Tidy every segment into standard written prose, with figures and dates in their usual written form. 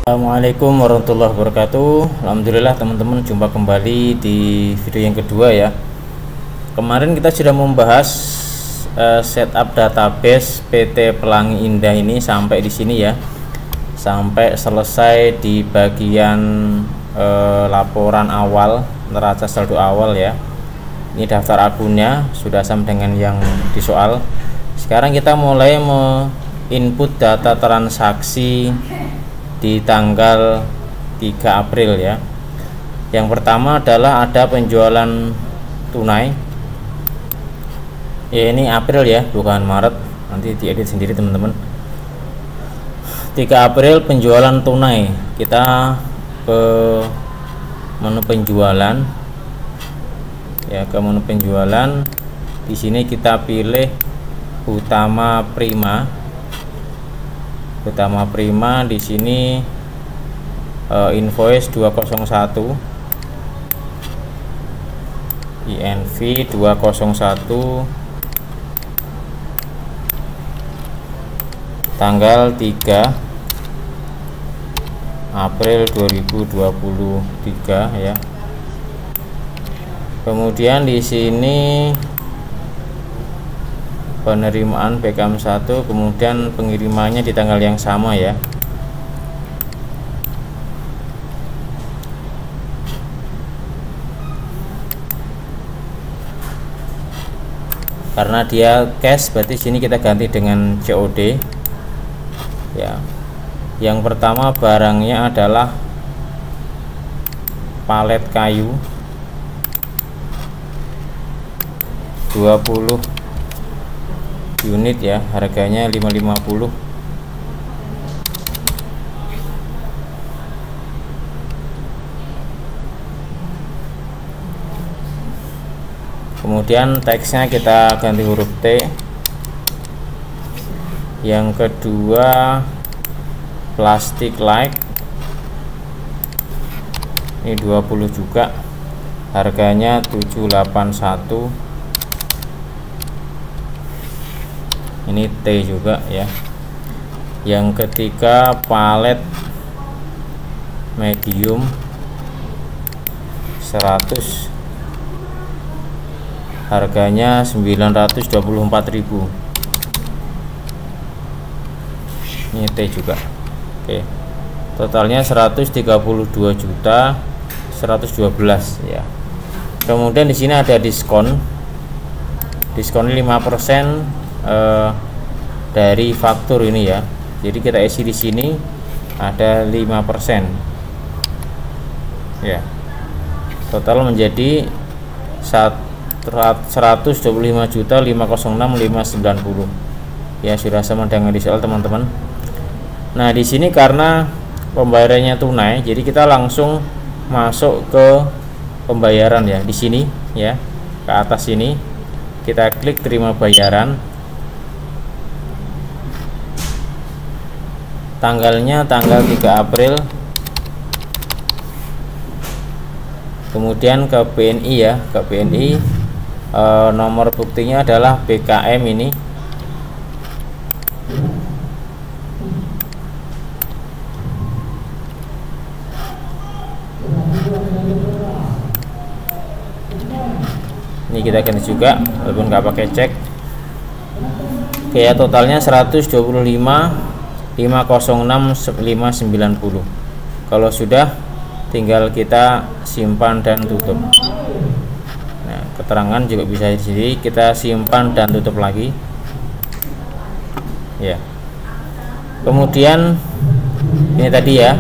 Assalamualaikum warahmatullahi wabarakatuh. Alhamdulillah teman-teman, jumpa kembali di video yang kedua ya. Kemarin kita sudah membahas setup database PT Pelangi Indah ini sampai di sini ya, sampai selesai di bagian laporan awal, neraca saldo awal ya. Ini daftar akunnya sudah sama dengan yang di soal. Sekarang kita mulai input data transaksi di tanggal 3 April ya. Yang pertama adalah ada penjualan tunai ya, ini April ya, bukan Maret, nanti diedit sendiri teman-teman. 3 April penjualan tunai, kita ke menu penjualan ya, ke menu penjualan. Di sini kita pilih utama prima. Utama prima di sini invoice 201, INV 201, tanggal 3 April 2023 ya. Kemudian di sini penerimaan BKM 1, kemudian pengirimannya di tanggal yang sama ya. Karena dia cash, berarti sini kita ganti dengan COD ya. Yang pertama barangnya adalah palet kayu 20 unit ya, harganya 550. Kemudian teksnya kita ganti huruf T. Yang kedua plastik like, ini 20 juga, harganya 781. Ini T juga ya. Yang ketiga palet medium 100, harganya 924.000. Ini T juga. Oke, totalnya 132.112 ya. Kemudian di sini ada diskon 5% dari faktur ini ya. Jadi kita isi di sini ada 5% ya. Total menjadi 125.506.590 ya, sudah sama dengan di soal teman-teman. Nah di sini karena pembayarannya tunai, jadi kita langsung masuk ke pembayaran ya. Di sini ya, ke atas ini kita klik terima bayaran. Tanggalnya tanggal 3 April. Kemudian ke BNI ya, ke BNI. Nomor buktinya adalah BKM ini. Ini kita ganti juga walaupun nggak pakai cek. Oke ya, totalnya 125.506.590. Kalau sudah, tinggal kita simpan dan tutup. Nah, keterangan juga bisa di sini kita simpan dan tutup lagi ya. Kemudian ini tadi ya,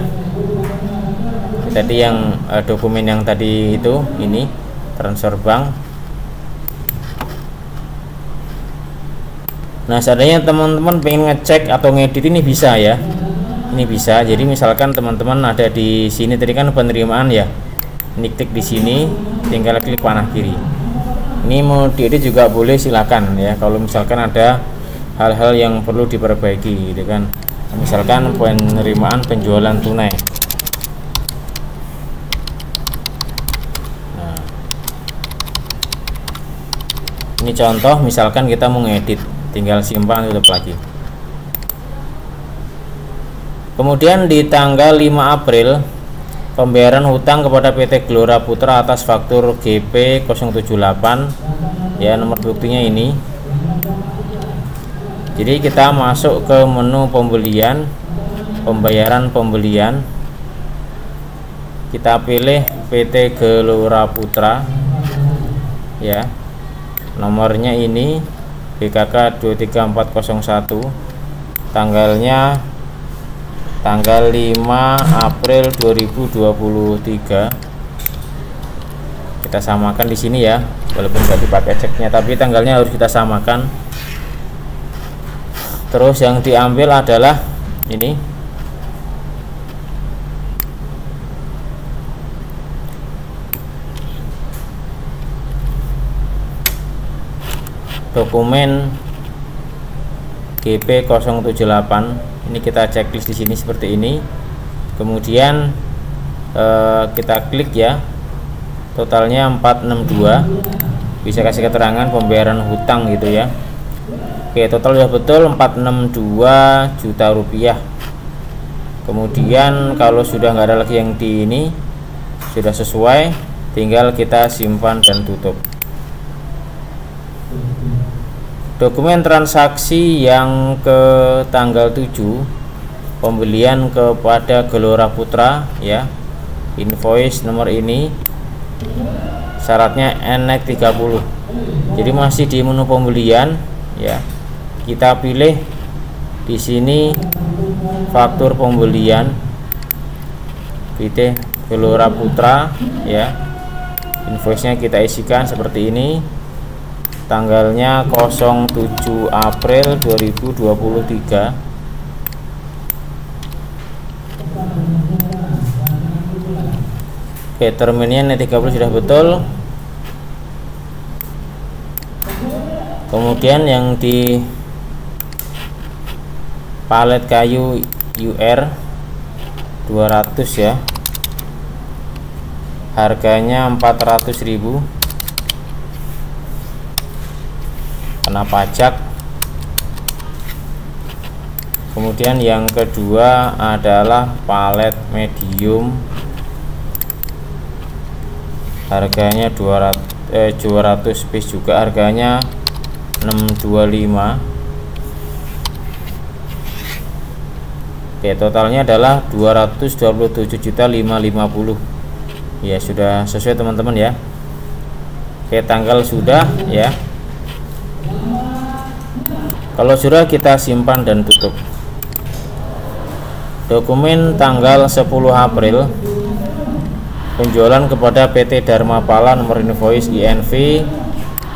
ini tadi yang dokumen yang tadi itu, ini transfer bank. Nah seandainya teman-teman pengen ngecek atau ngedit, ini bisa ya, ini bisa. Jadi misalkan teman-teman ada di sini tadi kan penerimaan ya, ini klik di sini, tinggal klik panah kiri. Ini mau diedit juga boleh, silakan ya. Kalau misalkan ada hal-hal yang perlu diperbaiki gitu kan, misalkan penerimaan penjualan tunai. Nah, ini contoh misalkan kita mau ngedit tinggal simpan tutup lagi. Kemudian di tanggal 5 April pembayaran hutang kepada PT Gelora Putra atas faktur GP 078 ya, nomor buktinya ini. Jadi kita masuk ke menu pembelian, pembayaran pembelian, kita pilih PT Gelora Putra ya, nomornya ini BKK 23401, tanggalnya tanggal 5 April 2023. Kita samakan di sini ya, walaupun nggak dipakai ceknya, tapi tanggalnya harus kita samakan. Terus yang diambil adalah ini, dokumen GP 078. Ini kita checklist di sini seperti ini. Kemudian kita klik ya, totalnya 462, bisa kasih keterangan pembayaran hutang gitu ya. Oke, total sudah betul 462 juta rupiah. Kemudian kalau sudah nggak ada lagi yang di ini, sudah sesuai, tinggal kita simpan dan tutup. Dokumen transaksi yang ke tanggal 7 pembelian kepada Gelora Putra ya, invoice nomor ini, syaratnya NEC 30. Jadi masih di menu pembelian ya, kita pilih di sini faktur pembelian PT Gelora Putra ya, invoice-nya kita isikan seperti ini, tanggalnya 07 April 2023. Oke, terminnya NEC 30 sudah betul. Kemudian yang di palet kayu UR 200 ya, harganya 400.000, kena pajak. Kemudian yang kedua adalah palet medium, harganya 200 piece juga, harganya 625. Oke, totalnya adalah 227.550 ya, sudah sesuai teman-teman ya. Oke, tanggal sudah ya. Kalau sudah, kita simpan dan tutup. Dokumen tanggal 10 April penjualan kepada PT Dharma Pala, nomor invoice INV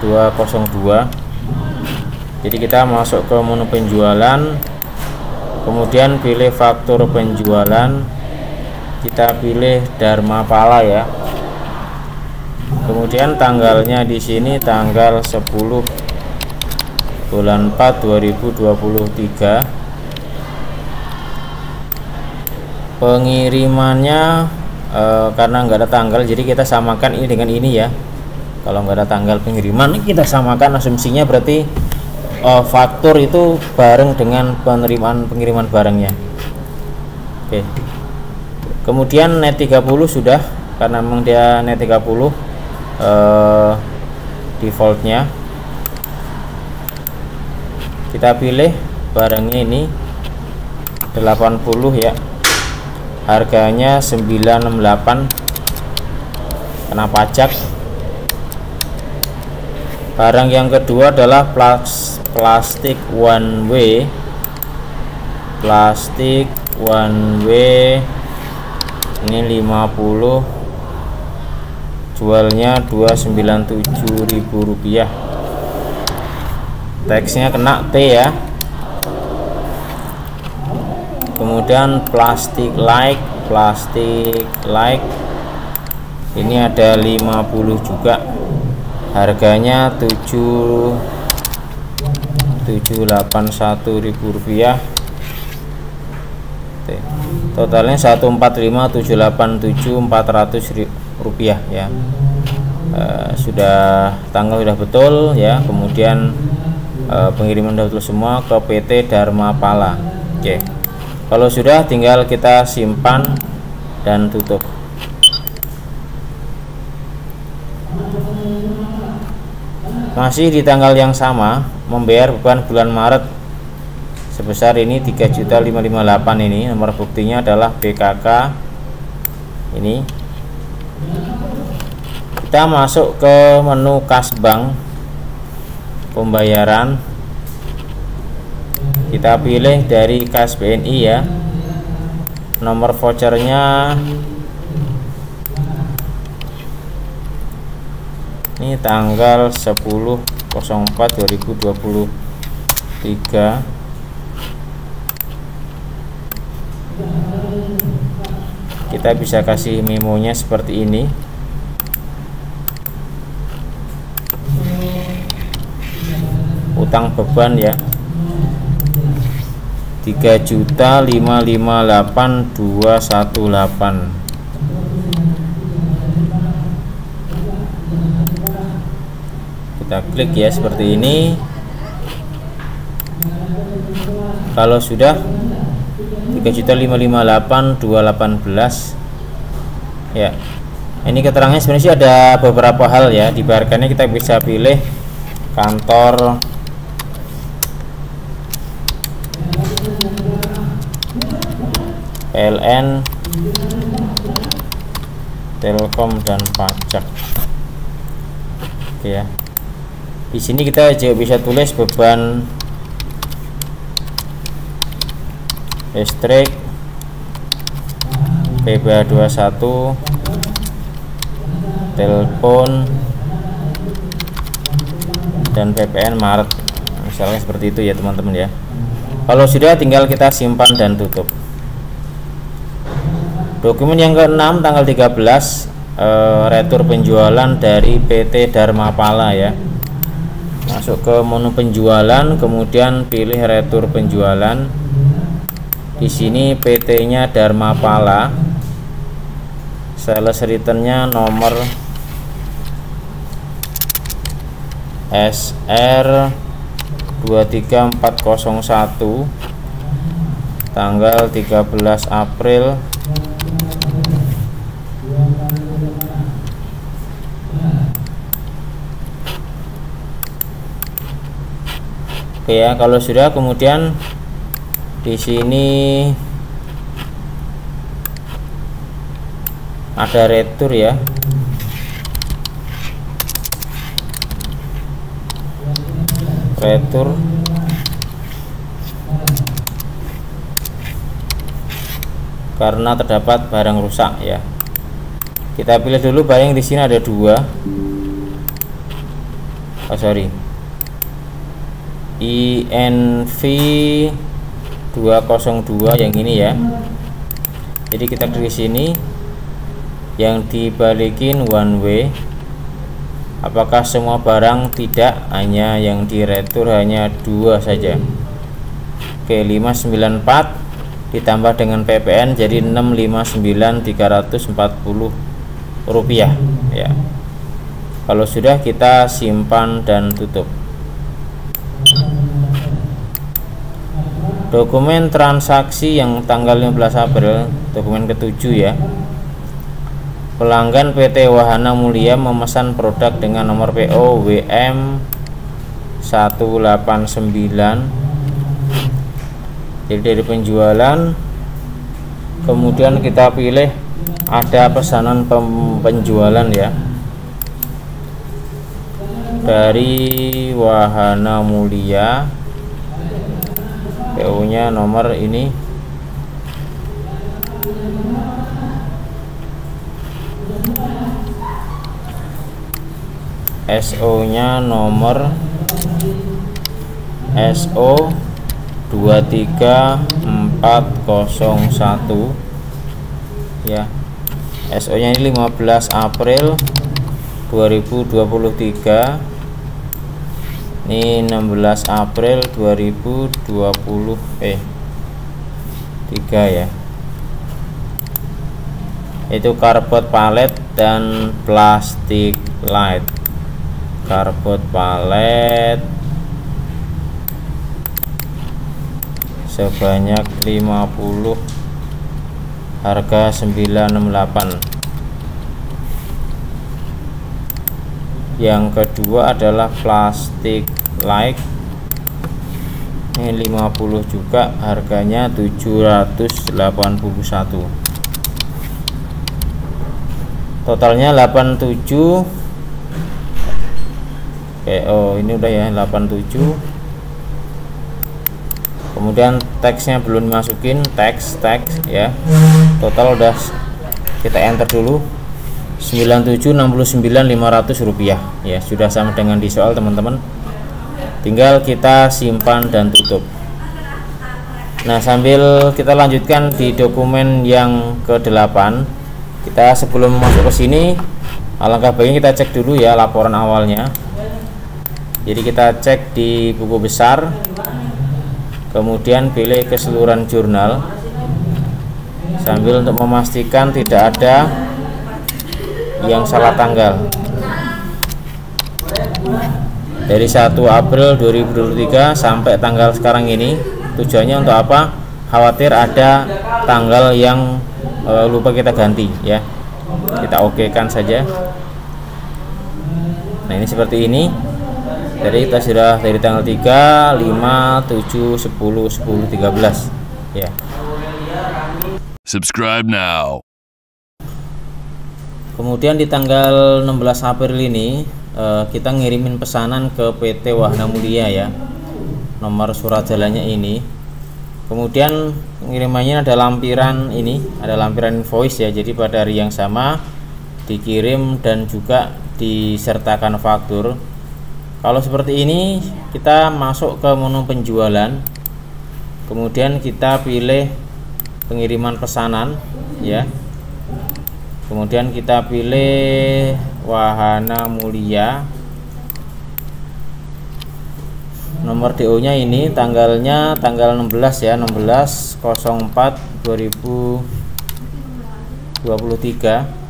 202. Jadi kita masuk ke menu penjualan, kemudian pilih faktur penjualan, kita pilih Dharma Pala ya. Kemudian tanggalnya di sini tanggal 10 bulan 4 2023. Pengirimannya karena nggak ada tanggal, jadi kita samakan ini dengan ini ya. Kalau nggak ada tanggal pengiriman, kita samakan, asumsinya berarti faktur itu bareng dengan pengiriman barangnya. Oke. Kemudian NEC 30 sudah, karena memang dia NEC 30 defaultnya. Kita pilih barangnya ini 80 ya, harganya 968, kena pajak. Barang yang kedua adalah plastik one way, ini 50, jualnya 297.000 rupiah. Teksnya kena T ya. Kemudian plastik like ini ada 50 juga, harganya 781.000 rupiah. Totalnya 145.787.400 rupiah ya. Sudah tanggal sudah betul ya. Kemudian pengiriman download semua ke PT Dharma Pala. Oke, kalau sudah tinggal kita simpan dan tutup. Masih di tanggal yang sama, membayar beban bulan Maret sebesar ini 3.558. Ini nomor buktinya adalah BKK. Ini kita masuk ke menu kas bank, pembayaran, kita pilih dari kas BNI ya. Nomor vouchernya ini tanggal 10.04.2023. Kita bisa kasih memonya seperti ini. Utang beban ya, 3.558.218. Kita klik ya seperti ini. Kalau sudah 3.558.218 ya. Ini keterangannya sebenarnya ada beberapa hal ya. Dibayarkannya kita bisa pilih kantor, PLN, Telkom, dan pajak. Oke ya. Di sini kita juga bisa tulis beban listrik, PBA 21, telepon, dan PPN Maret, misalnya seperti itu ya teman-teman ya. Kalau sudah tinggal kita simpan dan tutup. Dokumen yang ke-6 tanggal 13, retur penjualan dari PT Dharma Pala ya. Masuk ke menu penjualan, kemudian pilih retur penjualan. Di sini PT-nya Dharma Pala, sales returnnya nomor SR 23401 tanggal 13 April 2023. Oke ya, kalau sudah kemudian di sini ada retur ya. Retur karena terdapat barang rusak ya. Kita pilih dulu barang yang di sini ada dua. INV 202 yang ini ya. Jadi kita klik sini, yang dibalikin one way. Apakah semua barang? Tidak, hanya yang diretur hanya dua saja. Oke, 594 ditambah dengan PPN jadi 659.340 rupiah ya. Kalau sudah kita simpan dan tutup. Dokumen transaksi yang tanggal 15 April, dokumen ke-7 ya. Pelanggan PT Wahana Mulia memesan produk dengan nomor PO WM 189. Jadi dari penjualan, kemudian kita pilih ada pesanan penjualan ya, dari Wahana Mulia. PO nya nomor ini SO nya nomor SO 23401 ya. SO nya ini 15 April 2023. Ini 16 April 2023 ya. Itu karbot palet dan plastik light. Karbot palet sebanyak 50, harga 968. Yang kedua adalah plastik like, ini 50 juga, harganya 781. Totalnya 87. Oke, oh ini udah ya 87. Kemudian teksnya belum dimasukin, teks ya. Total udah kita enter dulu, 9769.500 rupiah ya, sudah sama dengan di soal teman-teman. Tinggal kita simpan dan tutup. Nah, sambil kita lanjutkan di dokumen yang ke-8, kita sebelum masuk ke sini alangkah baiknya kita cek dulu ya laporan awalnya. Jadi kita cek di buku besar, kemudian pilih keseluruhan jurnal, sambil untuk memastikan tidak ada yang salah tanggal. Dari 1 April 2023 sampai tanggal sekarang ini, tujuannya untuk apa? Khawatir ada tanggal yang lupa kita ganti ya. Kita okekan saja. Nah, ini seperti ini. Jadi kita sudah dari tanggal 3, 5, 7, 10, 10, 13 ya. Subscribe now. Kemudian di tanggal 16 April ini kita ngirimin pesanan ke PT Wahana Mulia ya. Nomor surat jalannya ini. Kemudian pengirimannya ada lampiran ini, ada lampiran invoice ya. Jadi pada hari yang sama dikirim dan juga disertakan faktur. Kalau seperti ini, kita masuk ke menu penjualan, kemudian kita pilih pengiriman pesanan ya, kemudian kita pilih Wahana Mulia. Nomor DO nya ini tanggalnya tanggal 16 ya, 16/04/2023.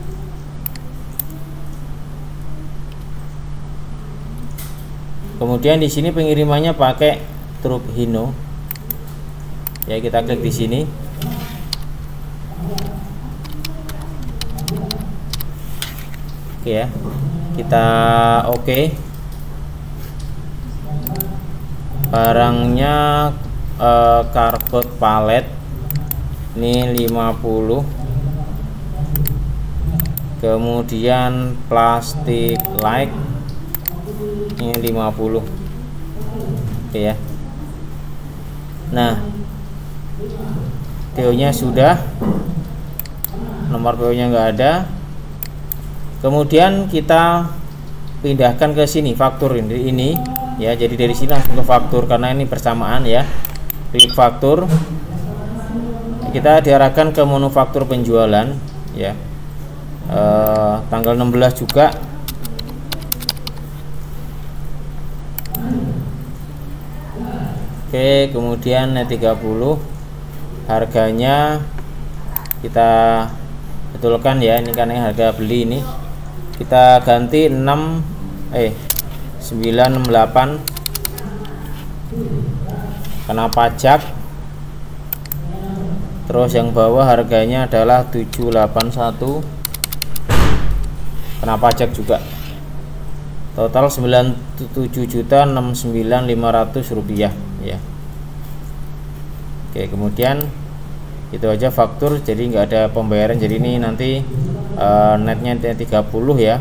Kemudian di sini pengirimannya pakai truk Hino. Ya, kita klik di sini. Oke ya. Kita oke. Barangnya karbot palet ini 50. Kemudian plastik like ini 50. Oke ya. Nah, PO nya sudah, nomor PO nya enggak ada. Kemudian kita pindahkan ke sini faktur ini ya. Jadi dari sini langsung ke faktur karena ini bersamaan ya. Klik faktur. Kita diarahkan ke menu faktur penjualan ya. Tanggal 16 juga. Oke, kemudian net 30, harganya kita betulkan ya, ini kan yang harga beli ini kita ganti 968 kena pajak. Terus yang bawah harganya adalah 781 kena pajak juga. Total 97.069.500 rupiah ya. Oke, kemudian itu aja faktur, jadi nggak ada pembayaran. Jadi ini nanti netnya 30 ya.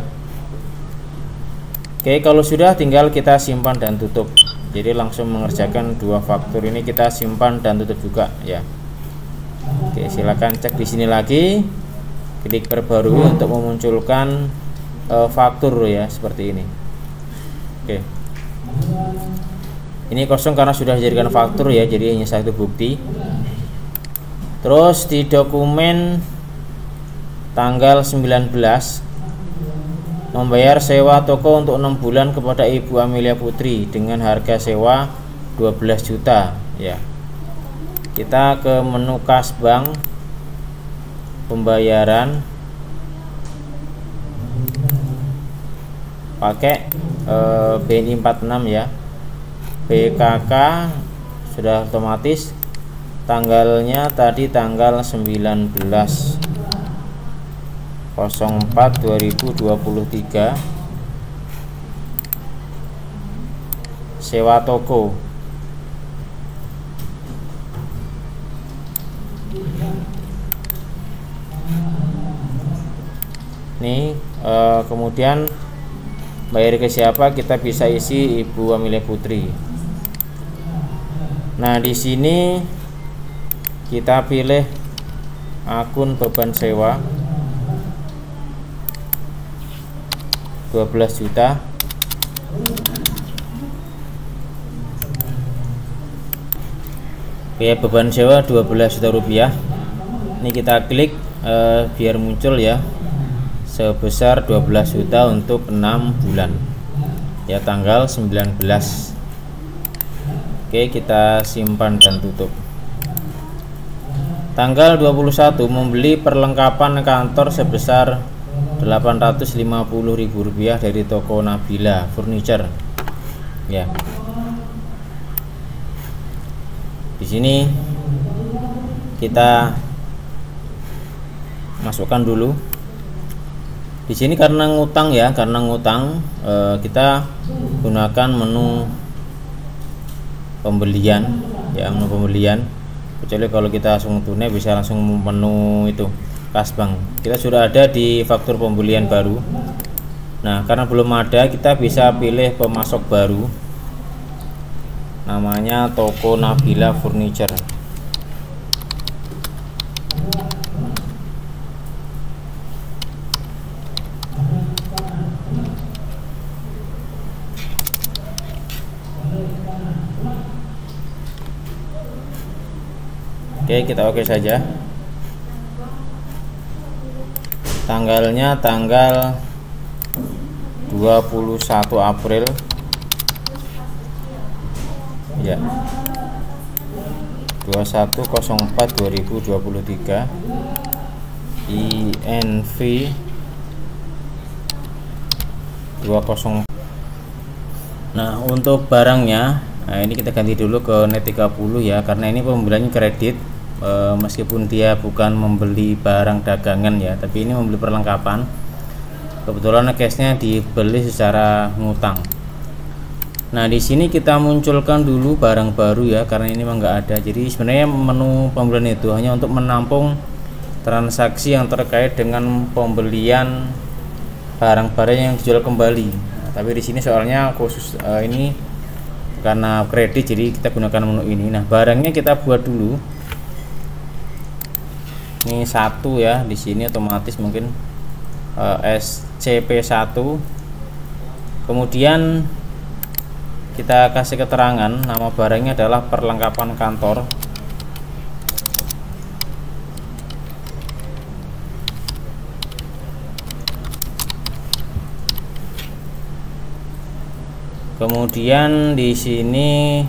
Oke, kalau sudah tinggal kita simpan dan tutup. Jadi langsung mengerjakan dua faktur ini, kita simpan dan tutup juga ya. Oke, silakan cek di sini lagi, klik perbarui untuk memunculkan faktur ya, seperti ini. Oke, ini kosong karena sudah dijadikan faktur ya, jadi hanya satu bukti. Terus di dokumen tanggal 19 membayar sewa toko untuk 6 bulan kepada Ibu Amelia Putri dengan harga sewa 12 juta ya. Kita ke menu kas bank, pembayaran pakai BNI 46 ya. BKK sudah otomatis. tanggalnya tadi tanggal 19/04/2023, sewa toko. Nih kemudian bayar ke siapa, kita bisa isi Ibu Amelia Putri. Nah, di sini kita pilih akun beban sewa 12 juta. Oke, beban sewa 12 juta rupiah. Ini kita klik biar muncul ya, sebesar 12 juta untuk 6 bulan ya, tanggal 19. Oke, kita simpan dan tutup. Tanggal 21 membeli perlengkapan kantor sebesar Rp850.000 dari toko Nabila Furniture ya. Di sini kita masukkan dulu. Di sini karena ngutang ya, kita gunakan menu pembelian ya, menu pembelian. Kecuali kalau kita langsung tunai bisa langsung menu itu kasbank. Kita sudah ada di faktur pembelian baru. Nah, karena belum ada, kita bisa pilih pemasok baru, namanya toko Nabila Furniture. Oke, kita oke saja. Tanggalnya tanggal 21 April ya, 21/04/2023, INV 20. Nah, untuk barangnya, ini kita ganti dulu ke net 30 ya, karena ini pembeliannya kredit. Meskipun dia bukan membeli barang dagangan ya, tapi ini membeli perlengkapan. Kebetulan cashnya dibeli secara ngutang. Nah, di sini kita munculkan dulu barang baru ya, karena ini memang nggak ada. Jadi sebenarnya menu pembelian itu hanya untuk menampung transaksi yang terkait dengan pembelian barang-barang yang dijual kembali. Nah, tapi di sini soalnya khusus ini karena kredit, jadi kita gunakan menu ini. Nah, barangnya kita buat dulu. Ini satu ya, di sini otomatis mungkin SCP1. Kemudian kita kasih keterangan nama barangnya adalah perlengkapan kantor. Kemudian di sini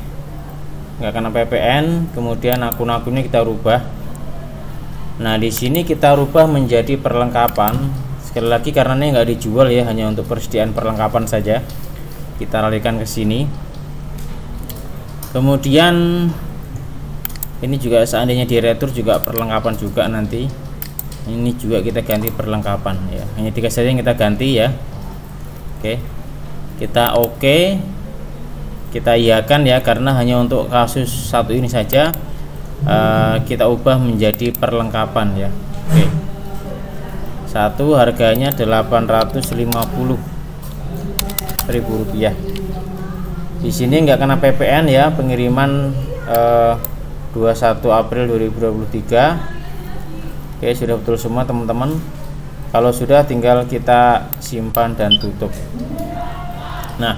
nggak kena PPN. Kemudian akun-akunnya kita rubah. Nah, di sini kita rubah menjadi perlengkapan. Sekali lagi karena ini nggak dijual ya, hanya untuk persediaan perlengkapan saja. Kita alihkan ke sini. Kemudian ini juga seandainya diretur juga perlengkapan juga nanti. Ini juga kita ganti perlengkapan ya. Hanya 3 saja yang kita ganti ya. Oke. Kita oke. Kita iakan ya, karena hanya untuk kasus satu ini saja. Kita ubah menjadi perlengkapan ya. Oke. Satu harganya Rp850.000. Di sini nggak kena PPN ya, pengiriman 21 April 2023. Oke, sudah betul semua teman-teman. Kalau sudah tinggal kita simpan dan tutup. Nah,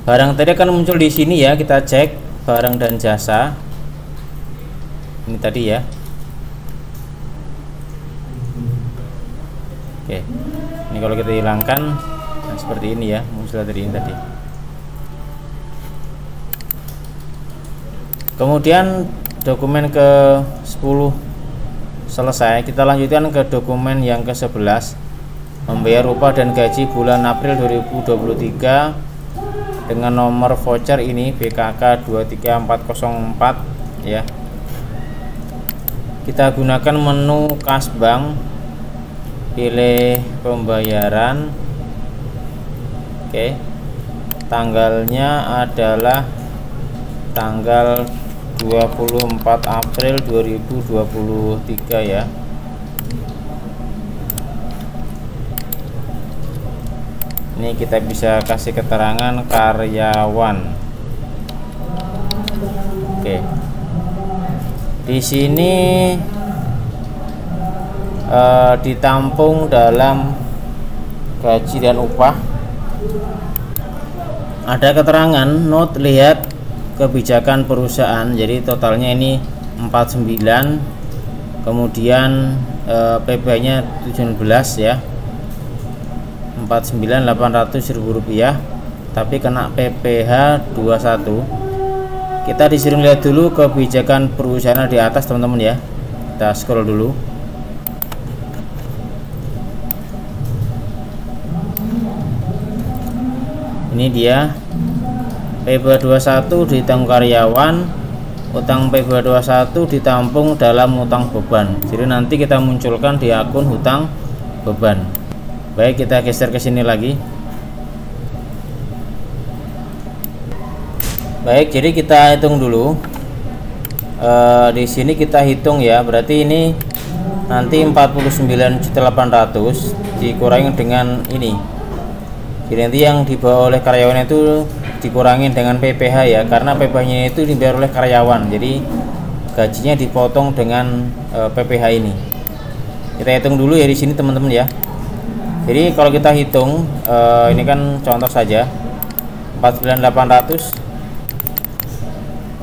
barang tadi akan muncul di sini ya, kita cek barang dan jasa. Ini tadi ya. Oke, ini kalau kita hilangkan, nah seperti ini ya, muncul dari ini tadi. Kemudian dokumen ke 10 selesai, kita lanjutkan ke dokumen yang ke 11, membayar upah dan gaji bulan April 2023 dengan nomor voucher ini BKK 23404 ya. Kita gunakan menu kas bank, pilih pembayaran. Oke, tanggalnya adalah tanggal 24 April 2023 ya. Ini kita bisa kasih keterangan karyawan. Oke, di sini ditampung dalam gaji dan upah. Ada keterangan note, lihat kebijakan perusahaan. Jadi totalnya ini 49, kemudian PB nya 17 ya, 49.800.000 rupiah, tapi kena PPh 21. Kita disuruh lihat dulu kebijakan perusahaan di atas teman-teman ya. Kita scroll dulu. Ini dia PB 21 ditanggung karyawan, utang PB 21 ditampung dalam utang beban. Jadi nanti kita munculkan di akun hutang beban. Baik, kita geser ke sini lagi. Baik, jadi kita hitung dulu. Di sini kita hitung ya, berarti ini nanti 49.800 dikurangi dengan ini. Jadi nanti yang dibawa oleh karyawan itu dikurangin dengan PPh ya, karena PPh-nya itu dibayar oleh karyawan. Jadi gajinya dipotong dengan PPh ini. Kita hitung dulu ya di sini teman-teman ya. Jadi kalau kita hitung, ini kan contoh saja, 49.800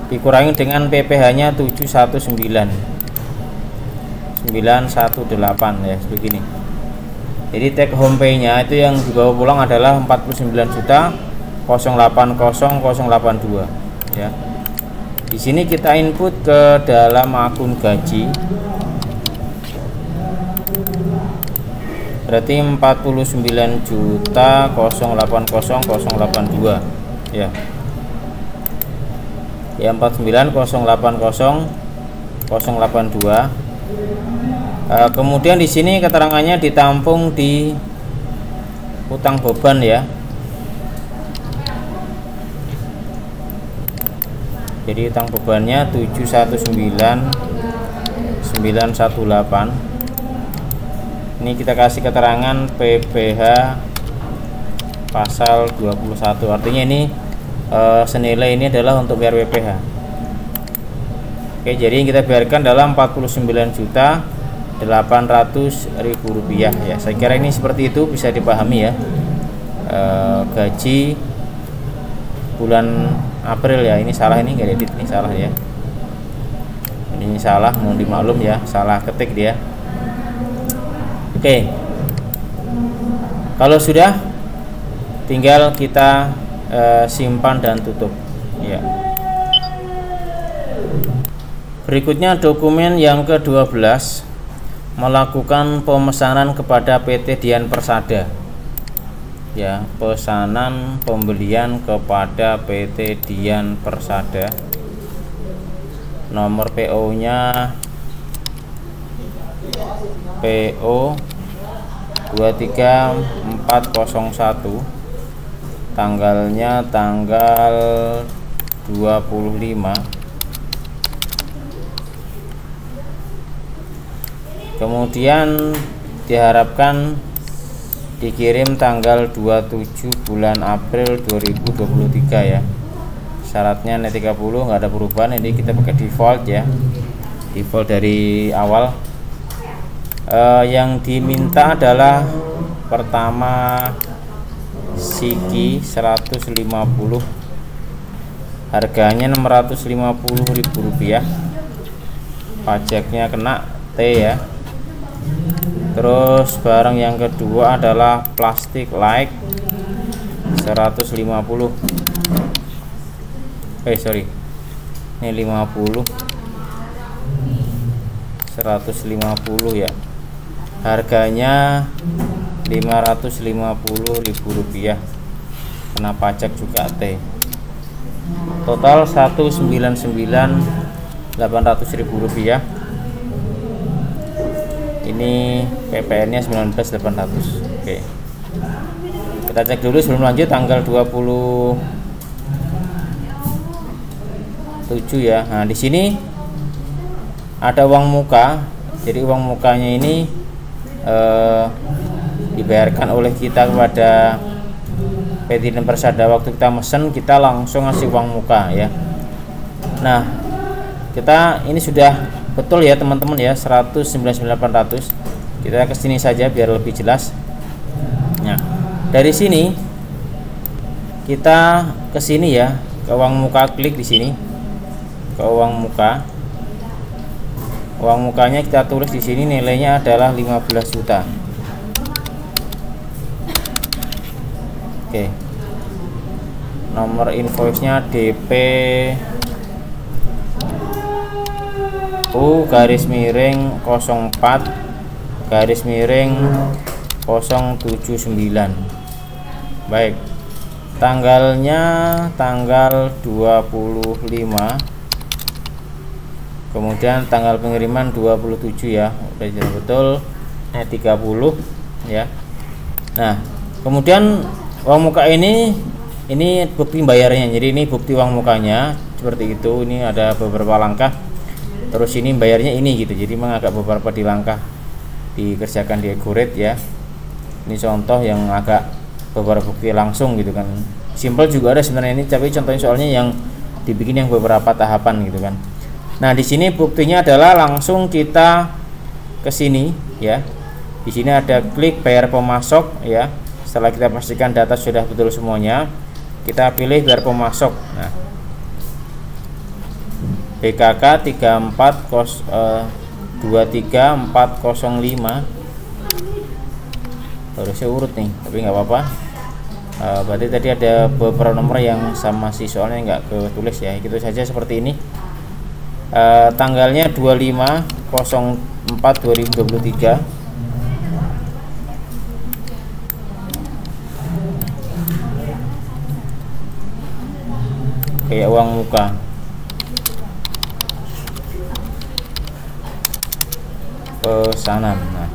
dikurangi dengan PPh-nya 719.918 ya, begini. Jadi take home pay-nya itu yang dibawa pulang adalah 49.080.082 ya. Di sini kita input ke dalam akun gaji. Berarti 49.080.082 ya. Ya, 49.080.082. Kemudian di sini keterangannya ditampung di utang beban ya. Jadi utang bebannya 719.918. Ini kita kasih keterangan PPh pasal 21. Artinya ini senilai ini adalah untuk bayar PPh. Oke, jadi kita biarkan dalam 49.800.000 rupiah ya. Saya kira ini seperti itu bisa dipahami ya. Gaji bulan April ya, ini salah, ini nggak edit, ini salah ya. Ini salah, mohon dimaklum ya, salah ketik dia. Oke, kalau sudah tinggal kita simpan dan tutup ya. Berikutnya dokumen yang ke-12, melakukan pemesanan kepada PT Dian Persada ya, pesanan pembelian kepada PT Dian Persada. Nomor PO nya PO 23401, tanggalnya tanggal 25. Kemudian diharapkan dikirim tanggal 27 bulan April 2023 ya. Syaratnya net 30, nggak ada perubahan. Ini kita pakai default ya, default dari awal. Yang diminta adalah pertama Siki 150, harganya 650.000 rupiah, pajaknya kena T ya. Terus barang yang kedua adalah plastik like 150. Ini 50, 150 ya. Harganya 550.000 rupiah, kena pajak juga T. Total 199.800.000 rupiah. Ini PPN nya 19.800. Oke, kita cek dulu sebelum lanjut tanggal 27 ya. Nah, di sini ada uang muka. Jadi uang mukanya ini dibayarkan oleh kita kepada PT Liner Persada. Waktu kita mesen, kita langsung ngasih uang muka ya. Nah, kita ini sudah betul ya teman-teman ya, 199.800. Kita kesini saja biar lebih jelas. Nah, dari sini kita ke sini ya, ke uang muka, klik di sini ke uang muka. Uang mukanya kita tulis di sini, nilainya adalah 15 juta. Oke, nomor invoice-nya DP U garis miring 04 garis miring 079. Baik, tanggalnya tanggal 25, kemudian tanggal pengiriman 27 ya, udah betul 30 ya. Nah, kemudian uang muka ini bukti bayarnya. Jadi ini bukti uang mukanya seperti itu. Ini ada beberapa langkah, terus ini bayarnya ini gitu. Jadi memang agak beberapa di langkah dikerjakan di Egoret ya. Ini contoh yang agak beberapa bukti langsung gitu kan. Simple juga ada sebenarnya ini, tapi contohnya soalnya yang dibikin yang beberapa tahapan gitu kan. Nah, di sini buktinya adalah langsung kita ke sini ya. Di sini ada klik bayar pemasok ya. Setelah kita pastikan data sudah betul semuanya, kita pilih bayar pemasok. Nah, BKK 23405. Harusnya urut nih, tapi nggak apa-apa. Berarti tadi ada beberapa nomor yang sama sih, soalnya nggak ketulis ya. Gitu saja seperti ini. Tanggalnya 25/04/2023. Kayak uang muka. Pesanan. Nah,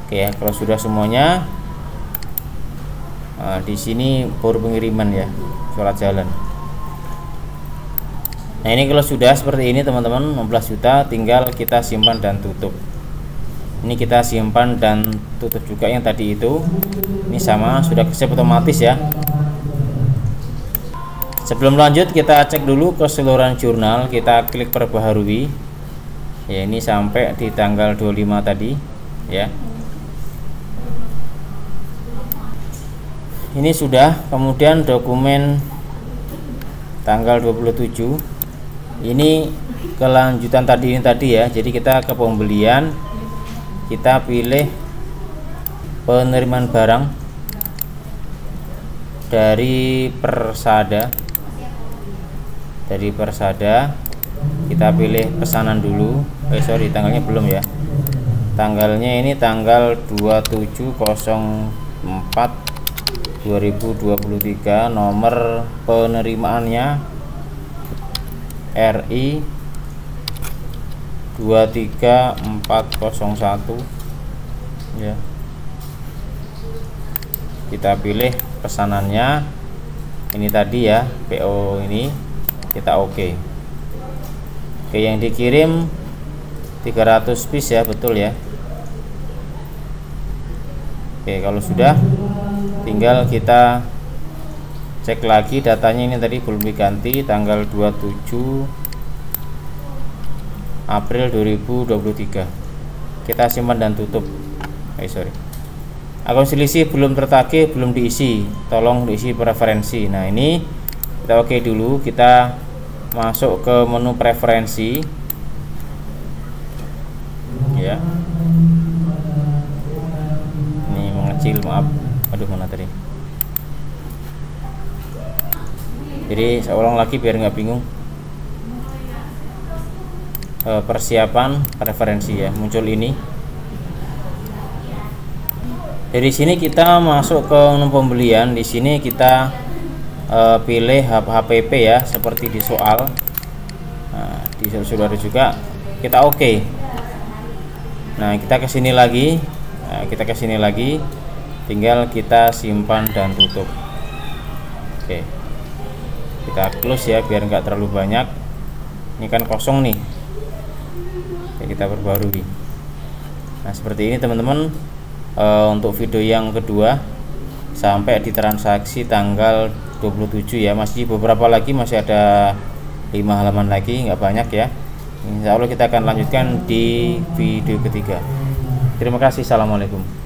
oke ya, kalau sudah semuanya, di sini baru pengiriman ya, surat jalan. Nah, ini kalau sudah seperti ini teman-teman, 16 juta, tinggal kita simpan dan tutup. Ini kita simpan dan tutup juga yang tadi itu. Ini sama, sudah ke-save otomatis ya. Sebelum lanjut, kita cek dulu keseluruhan jurnal. Kita klik perbaharui ya, ini sampai di tanggal 25 tadi ya. Ini sudah. Kemudian dokumen tanggal 27, ini kelanjutan tadi ya. Jadi kita ke pembelian, kita pilih penerimaan barang dari Persada. Dari Persada kita pilih pesanan dulu. Sorry, tanggalnya belum ya. Tanggalnya ini tanggal 27/04/2023. Nomor penerimaannya RI 23401 ya. Kita pilih pesanannya ini tadi ya, PO ini kita oke. Oke, yang dikirim 300 piece ya, betul ya. Oke, kalau sudah tinggal kita cek lagi datanya. Ini tadi belum diganti, tanggal 27 April 2023. Kita simpan dan tutup. Akun selisih belum tertagih, belum diisi, tolong diisi preferensi. Nah, ini kita oke dulu. Kita masuk ke menu preferensi ya. Ini mengecil, maaf, aduh mana tadi. Jadi saya ulang lagi biar nggak bingung. Persiapan preferensi ya, muncul ini. Dari sini kita masuk ke menu pembelian. Di sini kita pilih HPP ya, seperti di soal. Nah, di soal sudah ada juga kita oke. Nah, kita ke sini lagi. Tinggal kita simpan dan tutup. Oke, kita close ya biar nggak terlalu banyak. Ini kan kosong nih. Oke, kita perbarui. Nah, seperti ini teman-teman. Untuk video yang kedua sampai di transaksi tanggal 27 ya, masih beberapa lagi, masih ada 5 halaman lagi, nggak banyak ya. Insya Allah kita akan lanjutkan di video ketiga. Terima kasih. Assalamualaikum.